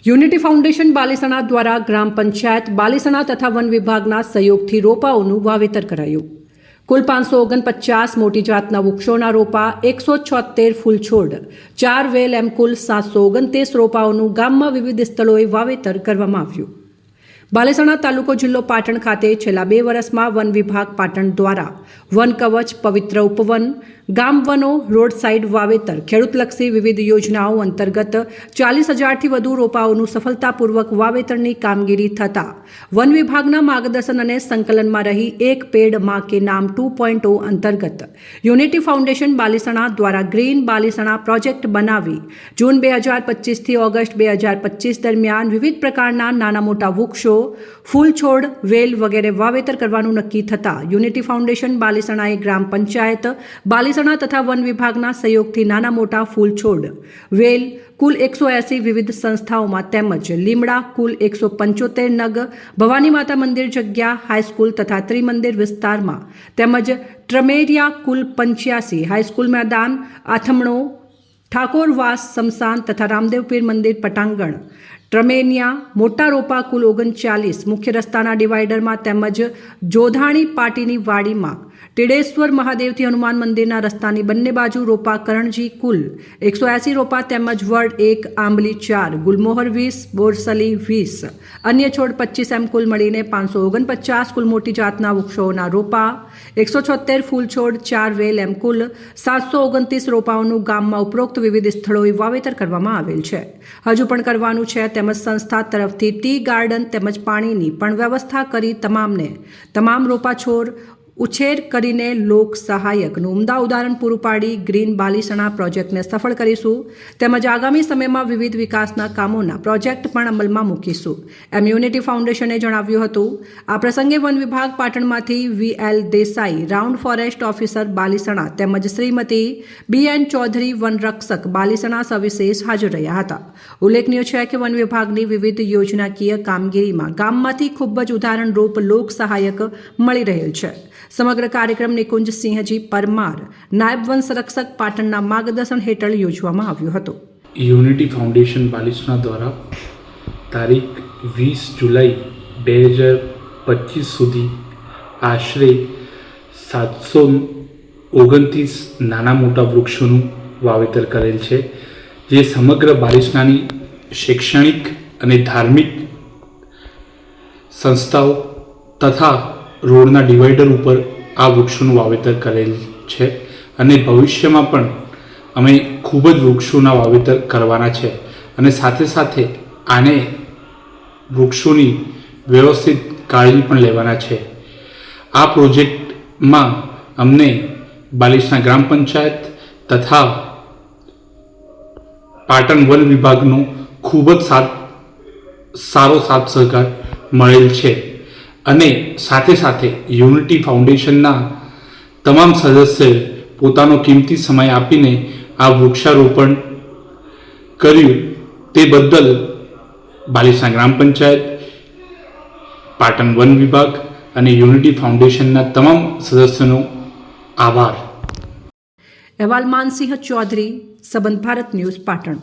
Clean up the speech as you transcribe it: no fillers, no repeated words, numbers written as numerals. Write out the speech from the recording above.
Unity foundation બાલીસણા દ્વારા ગ્રામ પંચાયત બાલીસણા તથા one વિભાગના સહયોગથી રોપાઓનું વાવેતર કરાયું. કુલ 549 મોટી જાતના વૃક્ષોના રોપા, 176 ફૂલ છોડ, 4 વેલ એમ કુલ 729 રોપાઓનું ગામમાં વિવિધ સ્થળોએ વાવેતર કરવામાં આવ્યું. બાલીસણા તાલુકો જિલ્લો પાટણ ખાતે છેલ્લા 2 વર્ષમાં વન વિભાગ પાટણ દ્વારા વન કવચ, પવિત્ર ઉપવન, ગામ વનો, રોડ સાઇડ વાવેતર, ખેડૂતલક્ષી વિવિધ યોજનાઓ અંતર્ગત 40,000થી વધુ રોપાઓનું સફળતાપૂર્વક વાવેતરની કામગીરી થતાં વન વિભાગના માર્ગદર્શન અને સંકલનમાં રહી એક પેડ માં કે નામ 2.0 અંતર્ગત યુનિટી ફાઉન્ડેશન બાલીસણા દ્વારા ગ્રીન બાલીસણા પ્રોજેક્ટ બનાવી જૂન 2025થી ઓગસ્ટ 2025 દરમિયાન વિવિધ પ્રકારના નાના મોટા વૃક્ષો, ફૂલ છોડ, વેલ વગેરે વાવેતર કરવાનું નક્કી થતાં યુનિટી ફાઉન્ડેશન બાલીસણાએ ગ્રામ પંચાયત બાલીસણા તથા વન વિભાગના સહયોગથી નાના મોટા ફૂલ છોડ, વેલ કુલ 180 વિવિધ સંસ્થાઓમાં તેમજ લીમડા કુલ 175 નગ, ભવાની માતા મંદિર જગ્યા, હાઈસ્કૂલ તથા ત્રિમંદિર વિસ્તારમાં તેમજ ટ્રમેરિયા કુલ 85, હાઈસ્કૂલ મેદાન, આથમણો, ઠાકોરવાસ સ્મશાન તથા રામદેવ પીર મંદિર પટાંગણ, ટ્રમેનિયા મોટા રોપા કુલ 39, મુખ્ય રસ્તાના ડિવાઈડરમાં તેમજ જોધાણી પાટીની વાડીમાં, ટેડેશ્વર મહાદેવથી હનુમાન મંદિરના રસ્તાની બંને બાજુ રોપા કરણજી કુલ 180 રોપા તેમજ વડ 1, આંબલી 4, ગુલમોહર 20, બોરસલી 20, અન્ય છોડ 25 એમ કુલ મળીને 549 કુલ મોટી જાતના વૃક્ષોના રોપા, 176 ફૂલ છોડ, 4 વેલ એમ કુલ 729 રોપાઓનું ગામમાં ઉપરોક્ત વિવિધ સ્થળોએ વાવેતર કરવામાં આવેલ છે. હજુ પણ કરવાનું છે તેમજ સંસ્થા તરફથી ટી ગાર્ડન તેમજ પાણીની પણ વ્યવસ્થા કરી તમામ રોપા છોડ ઉછેર કરીને લોક સહાયકનું ઉમદા ઉદાહરણ પૂરું પાડી ગ્રીન બાલીસણા પ્રોજેક્ટને સફળ કરીશું તેમજ આગામી સમયમાં વિવિધ વિકાસના કામોના પ્રોજેક્ટ પણ અમલમાં મૂકીશું એમ યુનિટી ફાઉન્ડેશને જણાવ્યું હતું. આ પ્રસંગે વન વિભાગ પાટણમાંથી VL Desai, round forest officer Balisana તેમજ શ્રીમતી BN ચૌધરી, વનરક્ષક બાલીસણા સવિશેષ હાજર રહ્યા હતા. ઉલ્લેખનીય છે કે વન વિભાગની વિવિધ યોજનાકીય કામગીરીમાં ગામમાંથી ખૂબ જ ઉદાહરણરૂપ લોક સહાયક મળી રહેલ છે. સમગ્ર કાર્યક્રમ નિકુંજસિંહજી પરમાર, નાયબ વન સંરક્ષક પાટણના માર્ગદર્શન હેઠળ યોજવામાં આવ્યો હતો. યુનિટી ફાઉન્ડેશન બાલીસણા દ્વારા તારીખ 20 જુલાઈ 2025 સુધી આશરે 729 નાના મોટા વૃક્ષોનું વાવેતર કરેલ છે, જે સમગ્ર બાલીસણાની શૈક્ષણિક અને ધાર્મિક સંસ્થાઓ તથા રોડના ડિવાઈડર ઉપર આ વૃક્ષોનું વાવેતર કરેલ છે અને ભવિષ્યમાં પણ અમે ખૂબ જ વૃક્ષોના વાવેતર કરવાના છે અને સાથે સાથે આને વૃક્ષોની વ્યવસ્થિત કાળજી પણ લેવાના છે. આ પ્રોજેક્ટમાં અમને બાલીસણા ગ્રામ પંચાયત તથા પાટણ વન વિભાગનો ખૂબ જ સારો સાથ સહકાર મળેલ છે અને સાથે સાથે યુનિટી ફાઉન્ડેશનના તમામ સદસ્યોએ પોતાનો કિંમતી સમય આપીને આ વૃક્ષારોપણ કર્યું તે બદલ બાલીસણા ગ્રામ પંચાયત, પાટણ વન વિભાગ અને યુનિટી ફાઉન્ડેશનના તમામ સદસ્યોનો આભાર. અહેવાલ માનસિંહ ચૌધરી, સંબંધ ભારત ન્યૂઝ, પાટણ.